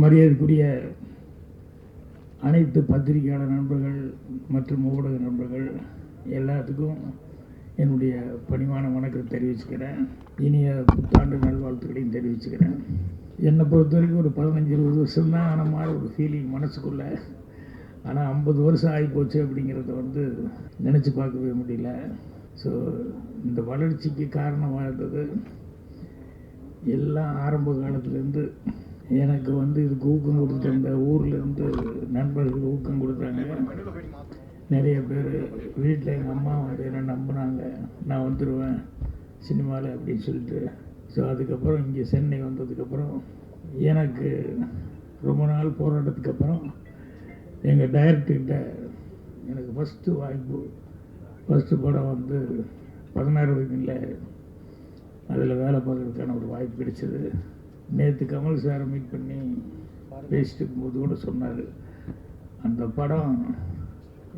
மரியாதைக்குரிய அனைத்து பத்திரிகையாளர் நண்பர்கள் மற்றும் ஊடக நண்பர்கள் எல்லாத்துக்கும் என்னுடைய பணிவான வணக்கத்தை தெரிவிச்சுக்கிறேன். இனிய புத்தாண்டு நல்வாழ்த்துக்களையும் தெரிவிச்சுக்கிறேன். என்னை பொறுத்த வரைக்கும் ஒரு 15-20 வருஷம் தான் ஆன மாதிரி ஒரு ஃபீலிங் மனசுக்குள்ளே. ஆனால் 50 வருஷம் ஆகிப்போச்சு அப்படிங்கிறத நினச்சி பார்க்கவே முடியல. ஸோ இந்த வளர்ச்சிக்கு காரணமாக இருந்தது எல்லாம் ஆரம்ப காலத்துலேருந்து எனக்கு இதுக்கு ஊக்கம் கொடுத்து அந்த ஊர்லேருந்து நண்பர்கள் ஊக்கம் கொடுத்தாங்க. நிறைய பேர் வீட்டில் எங்கள் அம்மா என்னை நம்பினாங்க, நான் வந்துடுவேன் சினிமாவில் அப்படின்னு சொல்லிட்டு. ஸோ அதுக்கப்புறம் இங்கே சென்னை வந்ததுக்கப்புறம் எனக்கு ரொம்ப நாள் போராட்டத்துக்கு அப்புறம் எங்கள் டைரக்டர்கிட்ட எனக்கு ஃபஸ்ட்டு வாய்ப்பு, ஃபஸ்ட்டு படம் 16 வயதில் அதில் வேலை பார்க்குறதுக்கான ஒரு வாய்ப்பு கிடைச்சது. நேற்று கமல் சாரை மீட் பண்ணி பேசிட்டு இருக்கும்போது கூட சொன்னார், அந்த படம்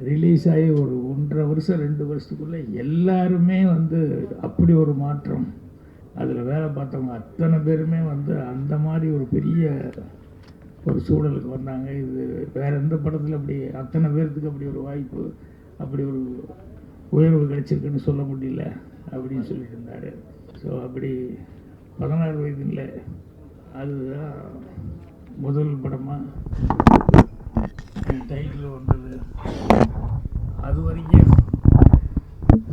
ரிலீஸ் ஆகி ஒரு 1.5 வருஷம் 2 வருஷத்துக்குள்ளே எல்லாருமே அப்படி ஒரு மாற்றம். அதில் வேலை பார்த்தவங்க அத்தனை பேருமே அந்த மாதிரி ஒரு பெரிய ஒரு சூழலுக்கு வந்தாங்க. இது வேறு எந்த படத்தில் அப்படி அத்தனை பேர்த்துக்கு அப்படி ஒரு வாய்ப்பு, அப்படி ஒரு உயர்வு கிடைச்சிருக்குன்னு சொல்ல முடியல அப்படின்னு சொல்லிட்டு இருந்தார். ஸோ அப்படி 16 வயதில் அதுதான் முதல் படமாக டைட்டில் வந்தது. அது வரைக்கும்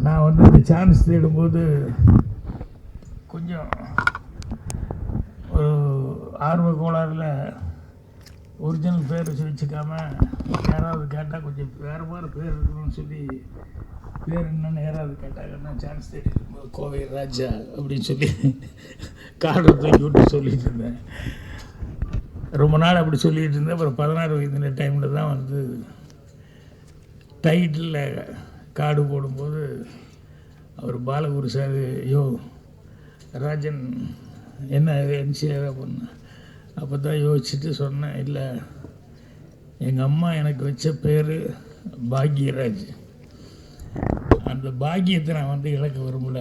நான் இந்த சான்ஸ் தேடும்போது கொஞ்சம் ஒரு ஆர்வ கோளாறில் ஒரிஜினல் பேர் வச்சுக்காம யாராவது கேட்டால் கொஞ்சம் வேறு மாதிரி பேர் இருக்கணும்னு சொல்லி பேர் என்னென்னு யாராவது கேட்டாங்கன்னா சான்ஸ் தேடி இருக்கும்போது கோவை ராஜா அப்படின்னு சொல்லி கார்டை தூக்கி விட்டு சொல்லிட்டு இருந்தேன். ரொம்ப நாள் அப்படி சொல்லிகிட்டு இருந்தேன். அப்புறம் 16 வயது டைமில் தான் டைட்டிலில் கார்டு போடும்போது அவர் பாலகுரு சார், ஐயோ ராஜன் என்ன என்சிஆர் அப்படின்னு. அப்போ தான் யோசிச்சுட்டு சொன்னேன், இல்லை எங்கள் அம்மா எனக்கு வச்ச பேர் பாக்யராஜ். அந்த பாக்கியத்தை நான் இழக்க விரும்பல.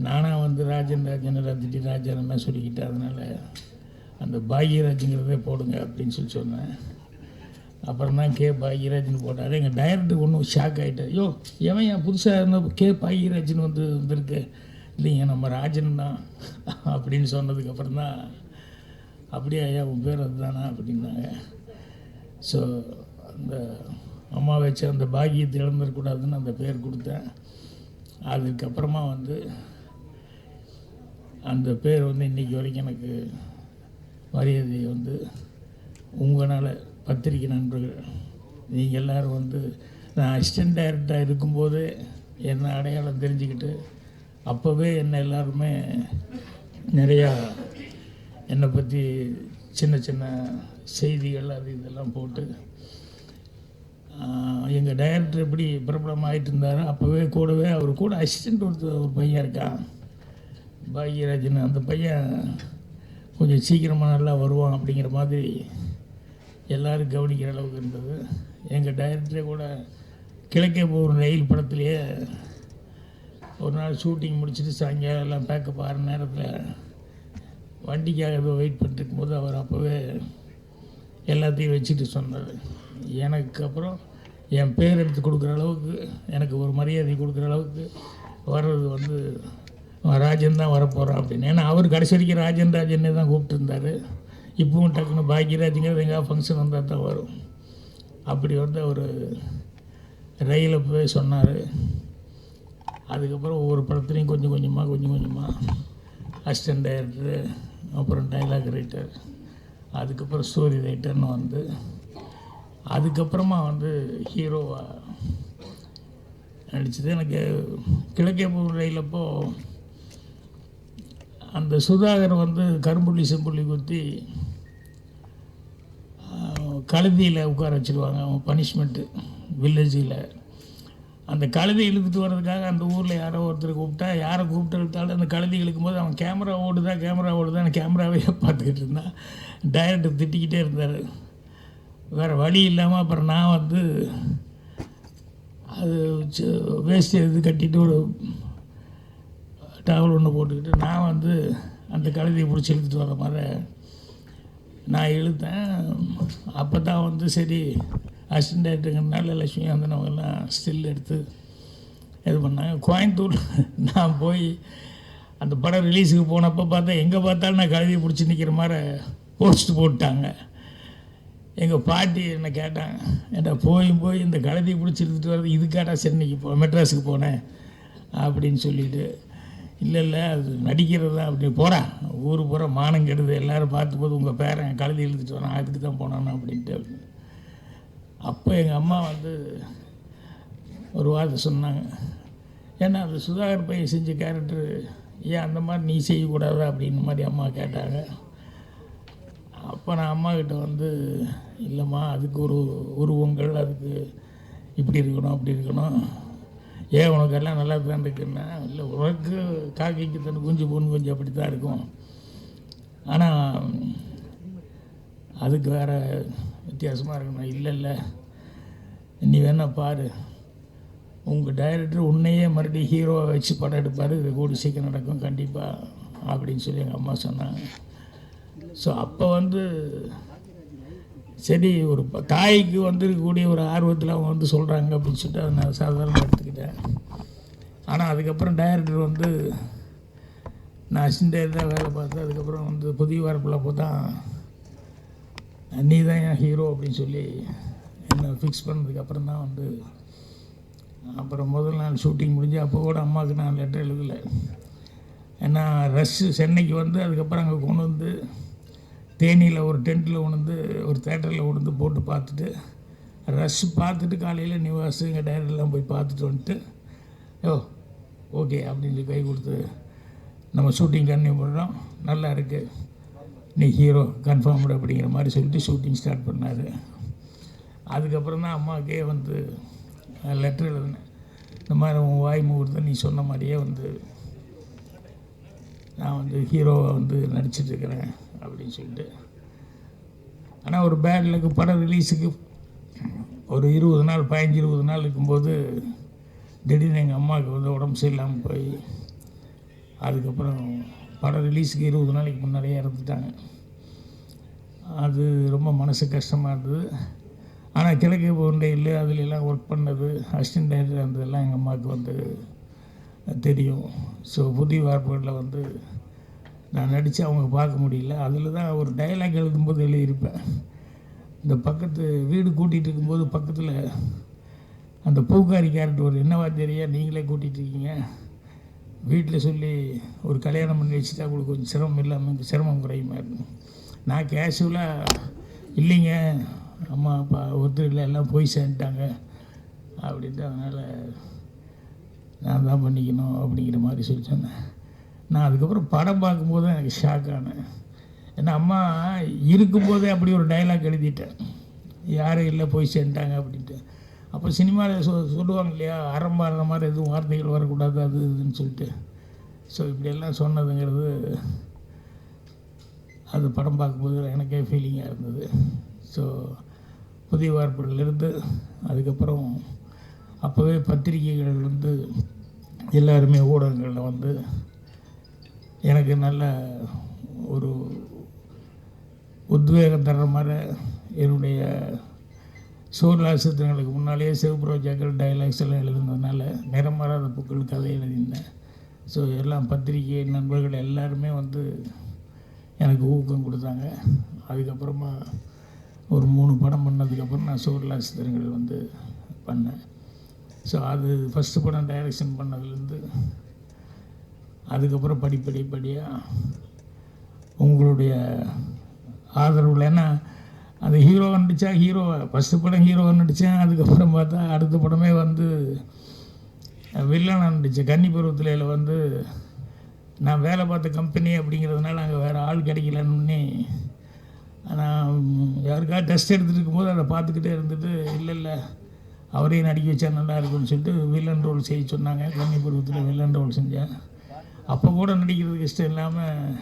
நானாக ராஜன் ரத்திட்டி ராஜன் சொல்லிக்கிட்டேன். அதனால் அந்த பாக்யராஜுங்கிறதே போடுங்க அப்படின்னு சொன்னேன். அப்புறம் தான் கே பாக்யராஜ்னு போட்டார். எங்கள் டைரக்டர் ஒன்றும் ஷாக் ஆகிட்டார், ஐயோ எவன் என் புதுசாக இருந்த கே பாக்யராஜ்னு வந்திருக்கு, இல்லைங்க நம்ம ராஜன் தான் அப்படின்னு சொன்னதுக்கப்புறம் தான் அப்படியே ஐயா உன் பேர் அதுதானா அப்படின்னாங்க. ஸோ அந்த அம்மா வச்சு அந்த பாக்கியத்தை இழந்துடக்கூடாதுன்னு அந்த பேர் கொடுத்தேன். அதுக்கப்புறமா அந்த பேர் இன்றைக்கி வரைக்கும் எனக்கு மரியாதை உங்களால் பத்திரிக்கை நண்பர்கள் நீங்கள் எல்லோரும் நான் அசிஸ்டன்ட் டைரக்டராக இருக்கும்போது என்ன அடையாளம் தெரிஞ்சுக்கிட்டு அப்போவே என்ன எல்லாருமே நிறையா என்னை பற்றி சின்ன சின்ன செய்திகள் அது இதெல்லாம் போட்டு எங்கள் டைரக்டர் எப்படி பிரபலமாகிட்டு இருந்தாரோ அப்போவே கூடவே அவர் கூட அசிஸ்டண்ட் ஒரு பையன் இருக்கான் பாக்யராஜன். அந்த பையன் கொஞ்சம் சீக்கிரமாக நல்லா வருவான் அப்படிங்கிற மாதிரி எல்லோரும் கவனிக்கிற அளவுக்கு இருந்தது. எங்கள் டைரக்டரே கூட கிழக்கே போகிற ரயில் படத்துலேயே ஒரு நாள் ஷூட்டிங் முடிச்சுட்டு சாயங்காலம் எல்லாம் பேக்கப் ஆகிற நேரத்தில் வண்டிக்காக ஏதோ வெயிட் பண்ணிருக்கும் போது அவர் அப்போவே எல்லாத்தையும் வச்சுட்டு சொன்னார், எனக்கு அப்புறம் என் பேர் எடுத்து கொடுக்குற அளவுக்கு எனக்கு ஒரு மரியாதை கொடுக்குற அளவுக்கு வர்றது ராஜன் தான் வரப்போகிறான் அப்படின்னு. ஏன்னா அவர் கடைசி வரைக்கும் ராஜன்னே தான் கூப்பிட்டுருந்தார். இப்பவும் டக்குன்னு பாக்யராஜுங்கிறது எங்கேயாவது ஃபங்க்ஷன் வந்தால் தான் வரும். அப்படி அவர் ரயிலில் போய் சொன்னார். அதுக்கப்புறம் ஒவ்வொரு படத்துலையும் கொஞ்சம் கொஞ்சமாக அசிஸ்டன்ட் டைரக்டரு, அப்புறம் டைலாக் ரைட்டர், அதுக்கப்புறம் ஸ்டோரி ரைட்டர்னு அதுக்கப்புறமா ஹீரோவாக நடித்தது. எனக்கு கிழக்கே போகிற ரயிலப்போ அந்த சுதாகர் கரும்புள்ளி செம்புள்ளி குத்தி கழுதியில் உட்கார வச்சுருவாங்க. அவன் பனிஷ்மெண்ட்டு வில்லேஜில் அந்த கழுதி இழுத்துட்டு வர்றதுக்காக அந்த ஊரில் யாரோ ஒருத்தர் கூப்பிட்டா, யாரை கூப்பிட்டு இழுத்தாலும் அந்த கழுதி இழுக்கும்போது அவன் கேமரா ஓடுதான் கேமராவே பார்த்துக்கிட்டு இருந்தான். டைரக்டர் திட்டிக்கிட்டே இருந்தார். வேறு வழி இல்லாமல் அப்புறம் நான் அது வேஸ்ட்டு இது கட்டிட்டு ஒரு டவல் ஒன்று போட்டுக்கிட்டு நான் அந்த கழுதியை பிடிச்சி இழுத்துட்டு வர மாதிரி நான் இழுத்தேன். அப்போ தான் வந்து சரி அசிஸ்டன்ட் டைரக்டருங்கிறதுனால லட்சுமிகாந்தன் அவங்கெல்லாம் ஸ்டில் எடுத்து இது பண்ணாங்க. கோயம்புத்தூர் நான் போய் அந்த படம் ரிலீஸுக்கு போனப்போ பார்த்தா எங்கே பார்த்தாலும் நான் கழுவி பிடிச்சி நிற்கிற மாதிரி போஸ்ட் போட்டாங்க. எங்கள் பாட்டி என்ன கேட்டாங்க, ஏன்டா போய் இந்த கழுதி பிடிச்சி எடுத்துகிட்டு வர்றது இதுக்காடா சென்னைக்கு மெட்ராஸுக்கு போனேன் அப்படின்னு சொல்லிட்டு, இல்லை அது நடிக்கிறது தான் அப்படி போகிறா ஊர் பூரா மானம் கெடுது, எல்லோரும் பார்த்தும்போது உங்கள் பேரன் கழுதி எழுதிட்டு வரான் அதுக்கு தான் போனான்னு அப்படின்ட்டு. அப்போ எங்கள் அம்மா வந்து ஒரு வார்த்தை சொன்னாங்க, ஏன்னா அது சுதாகர் பையன் செஞ்ச கேரக்டரு ஏன் அந்த மாதிரி நீ செய்யக்கூடாதா அப்படின்னு மாதிரி அம்மா கேட்டாங்க. அப்போ நான் அம்மாக்கிட்ட வந்து இல்லைம்மா அதுக்கு ஒரு உருவங்கள் அதுக்கு இப்படி இருக்கணும் அப்படி இருக்கணும், ஏன் உனக்கெல்லாம் நல்லா தான் இருக்குன்னா, இல்லை உனக்கு காக்கைக்கு தன் குஞ்சு பொண்ணு குஞ்சு அப்படி தான் இருக்கும், ஆனால் அதுக்கு வேறு வித்தியாசமாக இருக்கணும். இல்லை நீ வேணா பாரு, உங்கள் டைரக்டர் உன்னையே மறுபடியும் ஹீரோவை வச்சு படம் எடுப்பார், இது கூடி சீக்கிரம் நடக்கும் கண்டிப்பாக அப்படின்னு சொல்லி எங்கள் அம்மா சொன்னாங்க. ஸோ அப்போ வந்து சரி ஒரு தாய்க்கு வந்து இருக்கக்கூடிய ஒரு ஆர்வத்தில் அவங்க வந்து சொல்கிறாங்க அப்படின்னு சொல்லிட்டு அதை நான் சாதாரணமாக எடுத்துக்கிட்டேன். ஆனால் அதுக்கப்புறம் டைரக்டர் வந்து நான் அசிஸ்டன்ட் டைரக்டராக வேலை பார்த்தேன். அதுக்கப்புறம் வந்து புதிய வார்ப்பில் போதா நீ தான் என் ஹீரோ அப்படின்னு சொல்லி என்னை ஃபிக்ஸ் பண்ணதுக்கப்புறம் தான் வந்து அப்புறம் முதல் நாள் ஷூட்டிங் முடிஞ்சு அப்போ கூட அம்மாவுக்கு நான் லெட்டர் எழுதலை. ஏன்னா ரஷ்ஷு சென்னைக்கு வந்து அதுக்கப்புறம் அங்கே கொண்டு வந்து தேனியில் ஒரு டென்ட்டில் கொண்டு ஒரு தேட்டரில் கொண்டு போட்டு பார்த்துட்டு ரஷ் பார்த்துட்டு காலையில் நிவாஸ் எங்கள் டைரக்டர்லாம் போய் பார்த்துட்டு வந்துட்டு ஓகே அப்படின்னு கை கொடுத்து நம்ம ஷூட்டிங் கன்டினியூ பண்ணுறோம், நல்லா இருக்குது, நீ ஹீரோ கன்ஃபார்ம்டு அப்படிங்கிற மாதிரி சொல்லிட்டு ஷூட்டிங் ஸ்டார்ட் பண்ணார். அதுக்கப்புறம் தான் அம்மாவுக்கே வந்து லெட்டர் எழுதினேன், இந்த மாதிரி உன் வாய் முகூர்த்தம் நீ சொன்ன மாதிரியே வந்து நான் வந்து ஹீரோவை வந்து நடிச்சிட்ருக்கிறேன் அப்படின்னு சொல்லிட்டு. ஆனால் ஒரு பேட் லக்கு படம் ரிலீஸுக்கு ஒரு 20 நாள் 15-20 நாள் இருக்கும்போது திடீர்னு எங்கள் அம்மாவுக்கு வந்து உடம்பு சரியில்லாமல் போய் அதுக்கப்புறம் படம் ரிலீஸுக்கு 20 நாளைக்கு முன்னாடியே இறந்துட்டாங்க. அது ரொம்ப மனசு கஷ்டமாக இருந்தது. ஆனால் கிழக்கு போண்டையில் அதுலெல்லாம் ஒர்க் பண்ணது அசிஸ்டன்ட் டைரக்டர் இருந்ததெல்லாம் எங்கள் அம்மாவுக்கு வந்து தெரியும். ஸோ புதிய வார்ப்புகளில் வந்து நான் நடித்து அவங்க பார்க்க முடியல. அதில் தான் ஒரு டைலாக் எழுதும்போது எழுதியிருப்பேன், இந்த பக்கத்து வீடு கூட்டிகிட்டு இருக்கும்போது பக்கத்தில் அந்த பூக்காரி கேரக்டர் ஒரு என்னவா தெரியா நீங்களே கூட்டிகிட்டு இருக்கீங்க, வீட்டில் சொல்லி ஒரு கல்யாணம் பண்ணி வச்சுட்டா உங்களுக்கு கொஞ்சம் சிரமம் இல்லாமல் சிரமம் குறையுமா இருக்கும். நான் கேஷுவலாக இல்லைங்க அம்மா அப்பா ஒருத்தர் இல்லை எல்லாம் போய் சேர்ந்துட்டாங்க அப்படின்ட்டு, அதனால் நான் தான் பண்ணிக்கணும் அப்படிங்கிற மாதிரி சொல்லி சொன்னேன். நான் அதுக்கப்புறம் படம் பார்க்கும்போது தான் எனக்கு ஷாக் ஆனேன். ஏன்னா அம்மா இருக்கும்போதே அப்படி ஒரு டைலாக் எழுதிட்டேன், யாரும் இல்லை போய் சேர்ந்துட்டாங்க அப்படின்ட்டு. அப்போ சினிமாவில் சொல்லுவாங்க இல்லையா, ஆரம்பாடுற மாதிரி எதுவும் வார்த்தைகள் வரக்கூடாது அது இதுன்னு சொல்லிட்டு. ஸோ இப்படியெல்லாம் சொன்னதுங்கிறது அது படம் பார்க்கும்போது எனக்கே ஃபீலிங்காக இருந்தது. ஸோ புதிய வார்ப்புகளிலிருந்து அதுக்கப்புறம் அப்போவே பத்திரிகைகள் வந்து எல்லாருமே ஊடகங்களில் வந்து எனக்கு நல்ல ஒரு உத்வேகம் தர்ற மாதிரி என்னுடைய சூர்லாசித்திரங்களுக்கு முன்னாலேயே சிவப்பு ரோஜாக்கள் டைலாக்ஸ் எல்லாம் எழுதுனதுனால நிறமாறாத பூக்கள் கதை எழுதியிருந்தேன். ஸோ எல்லாம் பத்திரிகை நண்பர்கள் எல்லாருமே வந்து எனக்கு ஊக்கம் கொடுத்தாங்க. அதுக்கப்புறமா ஒரு 3 படம் பண்ணதுக்கப்புறம் நான் சூர்லாசித்திரங்கள் வந்து பண்ணேன். ஸோ அது ஃபஸ்ட்டு படம் டைரக்ஷன் பண்ணதுலேருந்து அதுக்கப்புறம் படிப்படியாக உங்களுடைய ஆதரவில், ஏன்னா அது ஹீரோவை நடித்தா ஹீரோவை ஃபஸ்ட்டு படம் ஹீரோவை நடித்தேன். அதுக்கப்புறம் பார்த்தா அடுத்த படமே வந்து வில்லனாக நடித்தேன். கன்னி பருவத்தில் வந்து நான் வேலை பார்த்த கம்பெனி அப்படிங்கிறதுனால அங்கே வேறு ஆள் கிடைக்கலன்னு நான் யாருக்காவது டெஸ்ட் எடுத்துகிட்டு இருக்கும்போது அதை பார்த்துக்கிட்டே இருந்துட்டு இல்லை அவரையும் நடிக்க வச்சா நல்லா இருக்குன்னு சொல்லிட்டு வில்லன் ரோல் செய்ய சொன்னாங்க. கன்னி பருவத்தில் வில்லன் ரோல் செஞ்சேன். அப்போ கூட நடிக்கிறதுக்கு இஷ்டம் இல்லாமல்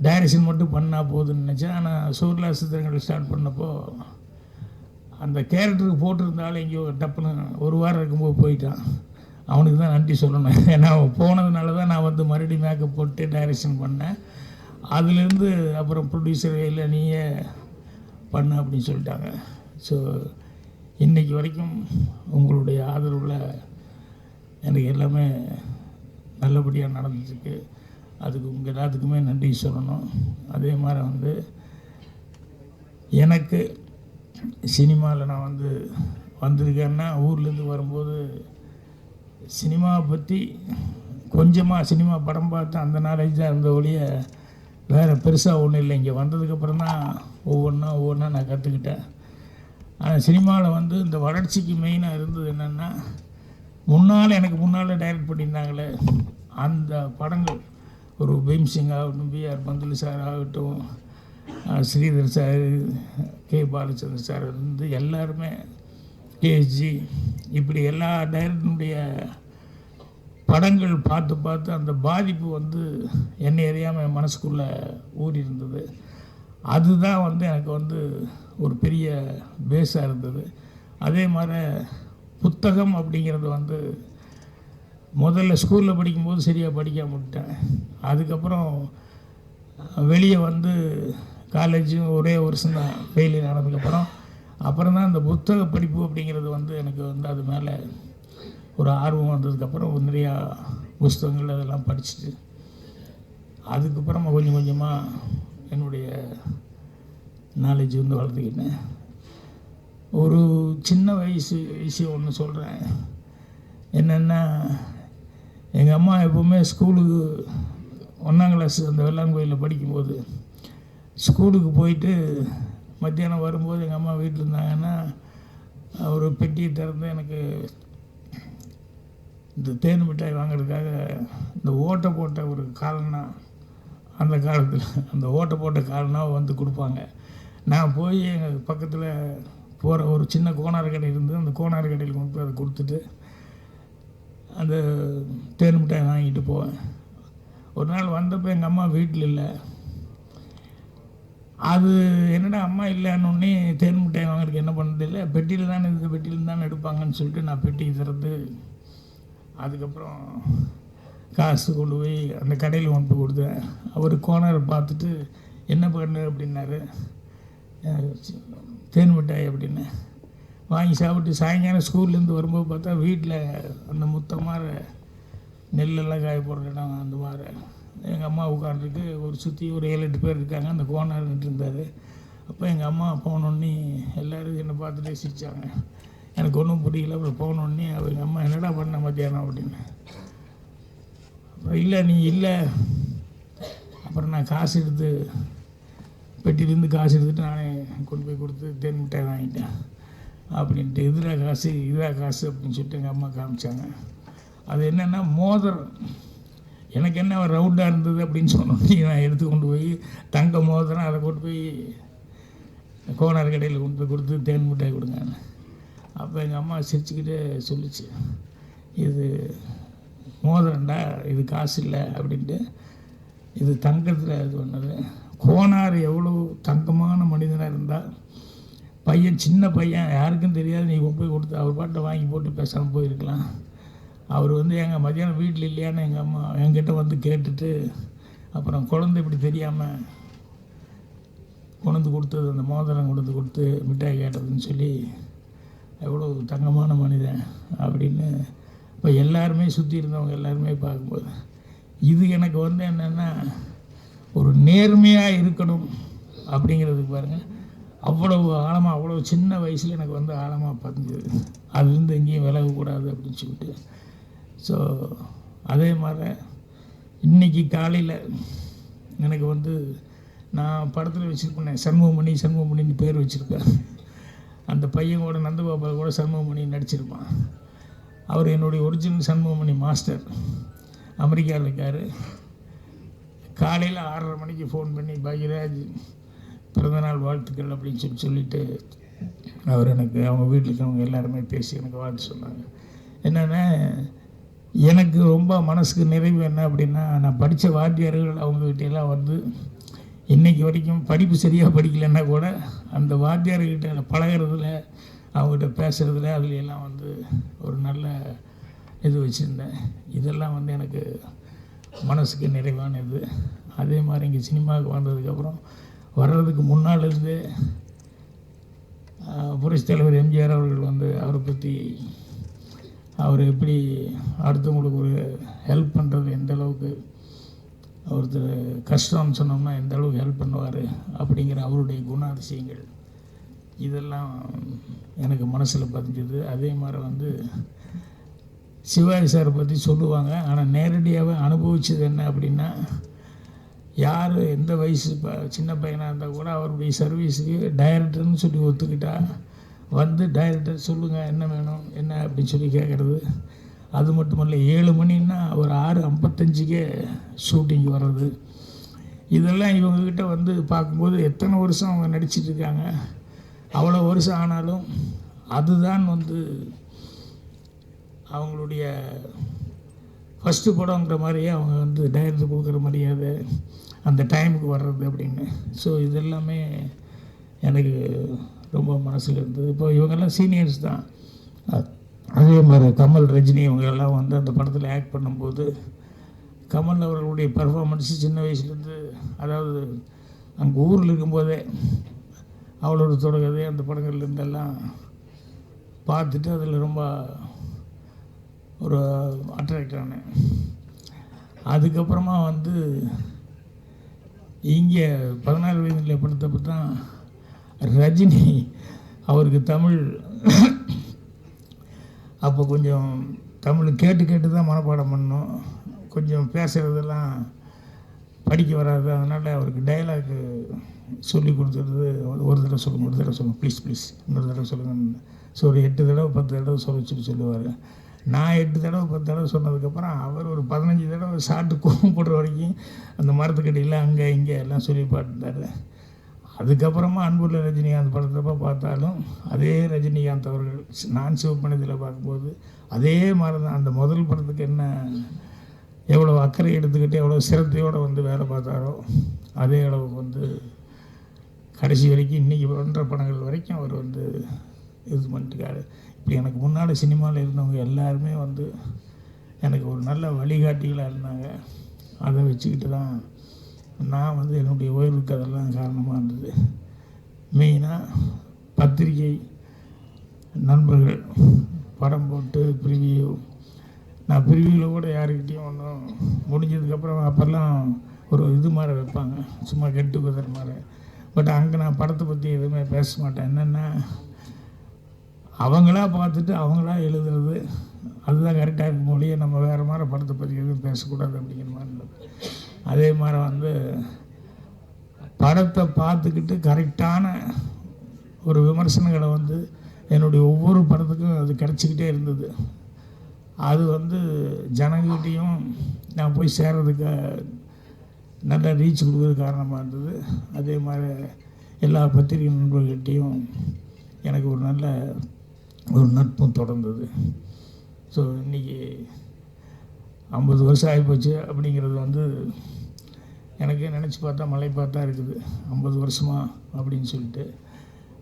டைரக்ஷன் மட்டும் பண்ணால் போதுன்னு நினச்சேன். ஆனால் சூர்லாசித்திரங்கள் ஸ்டார்ட் பண்ணப்போ அந்த கேரக்டருக்கு போட்டிருந்தாலும் எங்கேயோ டப்புன்னு 1 வாரம் இருக்கும்போது போயிட்டான். அவனுக்கு தான் நன்றி சொல்லணும். ஏன்னா அவன் போனதுனால தான் நான் வந்து மறுபடியும் மேக்கப் போட்டு டைரக்ஷன் பண்ணேன். அதுலேருந்து அப்புறம் ப்ரொடியூசர் இல்லை நீயே பண்ணு அப்படின்னு சொல்லிட்டாங்க. ஸோ இன்றைக்கி வரைக்கும் உங்களுடைய ஆதரவில் எனக்கு எல்லாமே நல்லபடியாக நடந்துட்டுருக்கு. அதுக்கு உங்கள் எல்லாத்துக்குமே நன்றி சொல்லணும். அதே மாதிரி எனக்கு சினிமாவில் நான் வந்திருக்கேன்னா ஊர்லேருந்து வரும்போது சினிமாவை பற்றி கொஞ்சமாக சினிமா படம் பார்த்து அந்த நாலேஜ் தான் இருந்த ஒழிய வேறு பெருசாக ஒன்றும் இல்லை. இங்கே வந்ததுக்கப்புறம் தான் ஒவ்வொன்றா நான் கற்றுக்கிட்டேன். ஆனால் சினிமாவில் இந்த வளர்ச்சிக்கு மெயினாக இருந்தது என்னென்னா, எனக்கு முன்னால் டைரக்ட் பண்ணியிருந்தாங்களே அந்த படங்கள், ஒரு பீம்சிங் ஆகட்டும், பிஆர் பந்துலு சார் ஆகட்டும், Sridhar sir, K Balachander sir எல்லாருமே, கேஎஸ்ஜி, இப்படி எல்லா டைரக்டருடைய படங்கள் பார்த்து அந்த பாதிப்பு என்னை அறியாமல் என் மனசுக்குள்ளே ஊறி இருந்தது. அதுதான் எனக்கு ஒரு பெரிய பேஸாக இருந்தது. அதே மாதிரி புத்தகம் அப்படிங்கிறது முதல்ல ஸ்கூலில் படிக்கும்போது சரியாக படிக்காம விட்டேன். அதுக்கப்புறம் வெளியே காலேஜும் ஒரே வருஷம் தான் ஃபெயிலியர் ஆனதுக்கப்புறம் தான் இந்த புத்தக படிப்பு அப்படிங்கிறது எனக்கு அது மேலே ஒரு ஆர்வம் வந்ததுக்கப்புறம் நிறையா புஸ்தகங்கள் அதெல்லாம் படிச்சுட்டு அதுக்கப்புறம் கொஞ்சம் கொஞ்சமாக என்னுடைய நாலேஜ் வளர்த்துக்கிட்டேன். ஒரு சின்ன வயசு விஷயம் ஒன்று சொல்கிறேன். என்னென்னா, எங்கள் அம்மா எப்போவுமே ஸ்கூலுக்கு 1ஆம் கிளாஸ் அந்த வெள்ளாங்கோயிலில் படிக்கும்போது ஸ்கூலுக்கு போயிட்டு மத்தியானம் வரும்போது எங்கள் அம்மா வீட்டில் இருந்தாங்கன்னா ஒரு பெட்டியை திறந்து எனக்கு இந்த தேன் மிட்டாய் வாங்கிறதுக்காக இந்த ஓட்டை போட்ட ஒரு காலனா, அந்த காலத்தில் அந்த ஓட்டை போட்ட காலனாவை கொடுப்பாங்க. நான் போய் எங்கள் பக்கத்தில் போகிற ஒரு சின்ன கோனார் கடை இருந்து அந்த கோனார் கடையில் கொண்டு போய் அதை கொடுத்துட்டு அந்த தேன் மிட்டாய் வாங்கிட்டு போவேன். ஒரு நாள் வந்தப்போ எங்கள் அம்மா வீட்டில் இல்லை. அது என்னடா அம்மா இல்லைன்னொன்னே தேன் மிட்டாய் வாங்குறதுக்கு என்ன பண்ணுறது இல்லை, பெட்டியில் தானே இருக்குது, பெட்டியில் தானே எடுப்பாங்கன்னு சொல்லிட்டு நான் பெட்டியை திறந்து அதுக்கப்புறம் காசு கொண்டு போய் அந்த கடையில் கொண்டு போய் கொடுத்தேன். அவர் கோனரை பார்த்துட்டு என்ன பண்ணு அப்படின்னாரு. தேன் மிட்டாய் அப்படின்னு வாங்கி சாப்பிட்டு சாயங்காலம் ஸ்கூல்லேருந்து வரும்போது பார்த்தா வீட்டில் அந்த முத்தமாக நெல்லெல்லாம் காய போடுற இடம் அந்த மாதிரி எங்கள் அம்மா உட்காந்துருக்கு. ஒரு சுற்றி ஒரு 7-8 பேர் இருக்காங்க. அந்த கோனர் இருந்தார். அப்போ எங்கள் அம்மா போனோடனே எல்லோரும் என்னை பார்த்துட்டே சிரித்தாங்க. எனக்கு ஒன்றும் புரியல. அப்புறம் போனோடனே அவங்க அம்மா என்னடா பண்ண மத்தியானம் அப்படின்னு. அப்புறம் இல்லை நீ இல்லை. அப்புறம் நான் காசு எடுத்து பெட்டிலேருந்து காசு எடுத்துகிட்டு நானே கொண்டு போய் கொடுத்து தேன் மிட்டாய் வாங்கிட்டேன் அப்படின்ட்டு. இதுரா காசு அப்படின்னு சொல்லிட்டு எங்கள் அம்மா காமிச்சாங்க. அது என்னென்னா மோதிரம். எனக்கு என்ன ரவுண்டாக இருந்தது அப்படின்னு சொன்னோன்னே நான் எடுத்து கொண்டு போய் தங்க மோதிரம் அதை கொண்டு போய் கோனார் கடையில் கொண்டு போய் கொடுத்து தேன் மிட்டாய் கொடுங்க. அப்போ எங்கள் அம்மா சிரிச்சுக்கிட்டே சொல்லிச்சு, இது மோதிரண்டா, இது காசு இல்லை அப்படின்ட்டு. இது தங்கத்தில் இது பண்ணது. கோனார் எவ்வளோ தங்கமான மனிதனாக இருந்தால் பையன், சின்ன பையன், யாருக்கும் தெரியாது, நீ போய் கொடுத்து அவர் பாட்டை வாங்கி போட்டு பேசாமல் போயிருக்கலாம். அவர் எங்கள் மத்தியானம் வீட்டில் இல்லையான்னு எங்கள் அம்மா என்கிட்ட கேட்டுட்டு அப்புறம் குழந்தை இப்படி தெரியாமல் கொண்டு கொடுத்தது, அந்த மோதிரம் கொண்டு கொடுத்து மிட்டாய் கேட்டதுன்னு சொல்லி எவ்வளோ தங்கமான மனிதன் அப்படின்னு இப்போ எல்லாருமே சுற்றி இருந்தவங்க எல்லாருமே பார்க்கும்போது இது எனக்கு என்னென்னா ஒரு நேர்மையாக இருக்கணும் அப்படிங்கிறதுக்கு பாருங்கள், அவ்வளவு ஆழமாக, அவ்வளோ சின்ன வயசில் எனக்கு ஆழமாக பதிஞ்சது. அதுலேருந்து எங்கேயும் விலகக்கூடாது அப்படின்னு சொல்லிட்டு. ஸோ அதே மாதிரி இன்றைக்கி காலையில் எனக்கு நான் படத்தில் வச்சுருப்பேன் சண்முகமணின்னு பேர் வச்சுருப்பேன். அந்த பையன் கூட நந்தகோபால் கூட சண்முகமணி நடிச்சிருப்பான். அவர் என்னுடைய ஒரிஜினல் சண்முகமணி மாஸ்டர், அமெரிக்காவில் இருக்கார். காலையில் 6:30 மணிக்கு ஃபோன் பண்ணி பாக்யராஜ் பிறந்தநாள் வாழ்த்துக்கள் அப்படின்னு சொல்லிட்டு அவர் எனக்கு அவங்க வீட்டில் இருக்கவங்க எல்லாருமே பேசி எனக்கு வாழ்த்து சொன்னாங்க. என்னென்னா எனக்கு ரொம்ப மனசுக்கு நிறைவு என்ன அப்படின்னா, நான் படித்த வாத்தியார்கள் அவங்ககிட்டெல்லாம் இன்றைக்கி வரைக்கும் படிப்பு சரியாக படிக்கலைன்னா கூட அந்த வாத்தியார்கிட்ட பழகிறதுல, அவங்ககிட்ட பேசுகிறதுல, அதுலையெல்லாம் ஒரு நல்ல இது வச்சுருந்தேன். இதெல்லாம் எனக்கு மனசுக்கு நிறைவான இது. அதே மாதிரி இங்கே சினிமாவுக்கு வந்ததுக்கப்புறம் வர்றதுக்கு முன்னால் இருந்தே புரட்சித் தலைவர் எம்ஜிஆர் அவர்கள் வந்து அவரை பற்றி அவர் எப்படி அடுத்தவங்களுக்கு ஒரு ஹெல்ப் பண்ணுறது, எந்த அளவுக்கு ஒருத்தர் கஷ்டம்னு சொன்னோம்னா எந்த அளவுக்கு ஹெல்ப் பண்ணுவார் அப்படிங்கிற அவருடைய குணாதிசயங்கள் இதெல்லாம் எனக்கு மனசில் பதிஞ்சது. அதே மாதிரி வந்து சிவாஜி சாரை பற்றி சொல்லுவாங்க, ஆனால் நேரடியாகவே அனுபவிச்சது என்ன அப்படின்னா, யார் எந்த வயசு சின்ன பையனாக இருந்தால் கூட அவருடைய சர்வீஸுக்கு டைரக்டர்னு சொல்லி ஒத்துக்கிட்டா வந்து டைரக்டர் சொல்லுங்கள் என்ன வேணும் என்ன அப்படின்னு சொல்லி கேட்குறது. அது மட்டுமல்ல 7 மணின்னா ஒரு 6:55 ஷூட்டிங் வர்றது. இதெல்லாம் இவங்கக்கிட்ட வந்து பார்க்கும்போது எத்தனை வருஷம் அவங்க நடிச்சிட்ருக்காங்க. அவ்வளோ வருஷம் ஆனாலும் அதுதான் வந்து அவங்களுடைய ஃபஸ்ட்டு படங்கிற மாதிரியே அவங்க வந்து டைரக்டர் கொடுக்குற மரியாதை, அந்த டைமுக்கு வர்றது அப்படின்னு. ஸோ இதெல்லாமே எனக்கு ரொம்ப மனசில் இருந்தது. இப்போ இவங்கெல்லாம் சீனியர்ஸ் தான். அதே மாதிரி கமல், ரஜினி இவங்கெல்லாம் வந்து அந்த படத்தில் ஆக்ட் பண்ணும்போது கமல் அவர்களுடைய பர்ஃபார்மன்ஸு சின்ன வயசுலேருந்து, அதாவது அங்கே ஊரில் இருக்கும்போதே அவளோட தொடர்கதை அந்த படங்கள்லேருந்தெல்லாம் பார்த்துட்டு அதில் ரொம்ப ஒரு அட்ராக்ட் ஆனேன். அதுக்கப்புறமா வந்து இங்கே 14 வயதில் படத்தப்போ தான் ரஜினி அவருக்கு தமிழ் அப்போ கொஞ்சம் தமிழ் கேட்டு கேட்டு தான் மனப்பாடம் பண்ணோம். கொஞ்சம் பேசுகிறதெல்லாம் படிக்க வராது. அதனால் அவருக்கு டைலாக்கு சொல்லி கொடுத்துறது, ஒரு தடவை சொல்லுங்கள் ப்ளீஸ் இன்னொரு தடவை சொல்லுங்கள். ஸோ ஒரு 8 தடவை 10 தடவை சொல்லுவார். நான் 8 தடவை 10 தடவை சொன்னதுக்கப்புறம் அவர் ஒரு 15 தடவை சாப்பிட்டு கோவம் போடுற வரைக்கும் அந்த மரத்துக்கடியில் அங்கே இங்கே எல்லாம் சொல்லி பார்த்துட்டார். அதுக்கப்புறமா அன்புள்ள ரஜினிகாந்த் படத்தப்போ பார்த்தாலும் அதே ரஜினிகாந்த் அவர்கள் நான் சிவப்பணத்தில் பார்க்கும்போது அதே மாதிரி தான் அந்த முதல் படத்துக்கு என்ன எவ்வளோ அக்கறை எடுத்துக்கிட்டு எவ்வளோ சிரத்தையோடு வந்து வேலை பார்த்தாரோ அதே அளவுக்கு வந்து கடைசி வரைக்கும் இன்றைக்கி பண்ணுற படங்கள் வரைக்கும் அவர் வந்து இது பண்ணிட்டுருக்காரு. இப்படி எனக்கு முன்னால் சினிமாவில் இருந்தவங்க எல்லாருமே வந்து எனக்கு ஒரு நல்ல வழிகாட்டிகளாக இருந்தாங்க. அதை வச்சுக்கிட்டு தான் நான் வந்து என்னுடைய ஓய்வுக்கு அதெல்லாம் காரணமாக இருந்தது. மெயினாக பத்திரிகை நண்பர்கள் படம் போட்டு ப்ரிவியூ, நான் ப்ரிவியூவில் கூட யாருக்கிட்டேயும் ஒன்றும் முடிஞ்சதுக்கப்புறம் அப்போல்லாம் ஒரு இது மாதிரி வைப்பாங்க, சும்மா கெட் டுகெதர் மாதிரி. பட் அங்கே நான் படத்தை பற்றி எதுவுமே பேச மாட்டேன். என்னென்னா அவங்களா பார்த்துட்டு அவங்களா எழுதுறது அதுதான் கரெக்டாக இருக்கும் மொழியை, நம்ம வேறு மாதிரி படத்தை பற்றி எதுவும் பேசக்கூடாது அப்படிங்கிற மாதிரி இருந்தது. அதே மாதிரி வந்து படத்தை பார்த்துக்கிட்டு கரெக்டான ஒரு விமர்சனங்களை வந்து என்னுடைய ஒவ்வொரு படத்துக்கும் அது கிடச்சிக்கிட்டே இருந்தது. அது வந்து ஜனங்கிட்டையும் நான் போய் சேர்றதுக்கு நல்லா ரீச் கொடுக்குறது காரணமாக இருந்தது. அதே மாதிரி எல்லா பத்திரிகை நண்பர்கள்கிட்டையும் எனக்கு ஒரு நல்ல ஒரு நட்பும் தொடர்ந்தது. ஸோ இன்றைக்கி 50 வருஷம் ஆகிப்போச்சு அப்படிங்கிறது வந்து எனக்கு நினச்சி பார்த்தா மலை பார்த்தா இருக்குது 50 வருஷமா அப்படின்னு சொல்லிட்டு.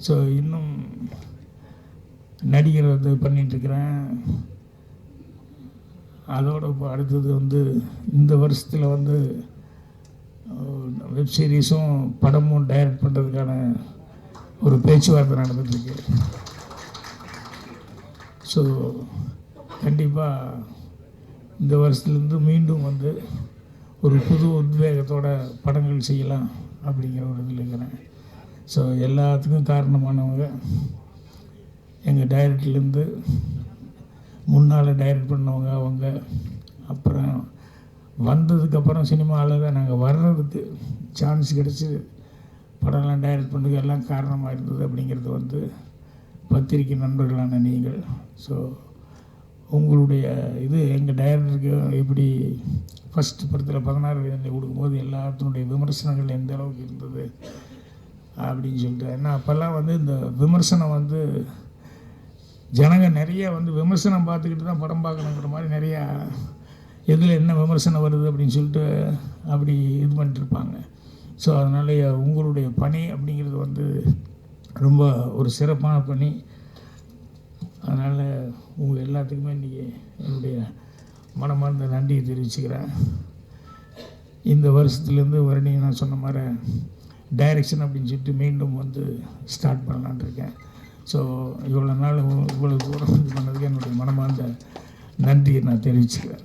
ஸோ இன்னும் நடிகர் வந்து பண்ணிகிட்ருக்கிறேன். அதோடு இப்போ அடுத்தது வந்து இந்த வருஷத்தில் வந்து வெப் சீரிஸும் படமும் டைரக்ட் பண்ணுறதுக்கான ஒரு பேச்சுவார்த்தை நடந்துகிட்ருக்கு. ஸோ கண்டிப்பாக இந்த வருஷத்துலேருந்து மீண்டும் வந்து ஒரு புது உத்வேகத்தோட படங்கள் செய்யலாம் அப்படிங்கிற ஒரு இதில் இருக்கிறேன். ஸோ எல்லாத்துக்கும் காரணமானவங்க எங்கள் டைரக்டர்லேருந்து முன்னால் டைரக்ட் பண்ணவங்க அவங்க. அப்புறம் வந்ததுக்கப்புறம் சினிமாவில் தான் நாங்கள் வர்றதுக்கு சான்ஸ் கிடச்சி படம்லாம் டைரக்ட் பண்ணுறதுக்கு எல்லாம் காரணமாக இருந்தது அப்படிங்கிறது வந்து பத்திரிக்கை நண்பர்களான நீங்கள். ஸோ உங்களுடைய இது எங்கள் டைரக்டருக்கு எப்படி ஃபஸ்ட்டு படத்தில் 16 வயதில் கொடுக்கும்போது எல்லாத்தினுடைய விமர்சனங்கள் எந்த அளவுக்கு இருந்தது அப்படின்னு சொல்லிட்டு. ஏன்னா அப்போல்லாம் வந்து இந்த விமர்சனம் வந்து ஜனங்க நிறைய வந்து விமர்சனம் பார்த்துக்கிட்டு தான் படம் பார்க்கணுங்கிற மாதிரி நிறையா எதில் என்ன விமர்சனம் வருது அப்படின்னு சொல்லிட்டு அப்படி இது பண்ணிட்டுருப்பாங்க. ஸோ அதனால் உங்களுடைய பணி அப்படிங்கிறது வந்து ரொம்ப ஒரு சிறப்பான பணி. அதனால் உங்கள் எல்லாத்துக்குமே இன்றைக்கி என்னுடைய மனமார்ந்த நன்றியை தெரிவிச்சுக்கிறேன். இந்த வருஷத்துலேருந்து வருணிங்க நான் சொன்ன மாதிரி டைரக்ஷன் அப்படின்னு சொல்லிட்டு மீண்டும் வந்து ஸ்டார்ட் பண்ணலான்னு இருக்கேன். ஸோ இவ்வளோ நாள் இவ்வளோ தூரம் இது பண்ணதுக்கு என்னுடைய மனமார்ந்த நன்றியை நான் தெரிவிச்சுக்கிறேன்.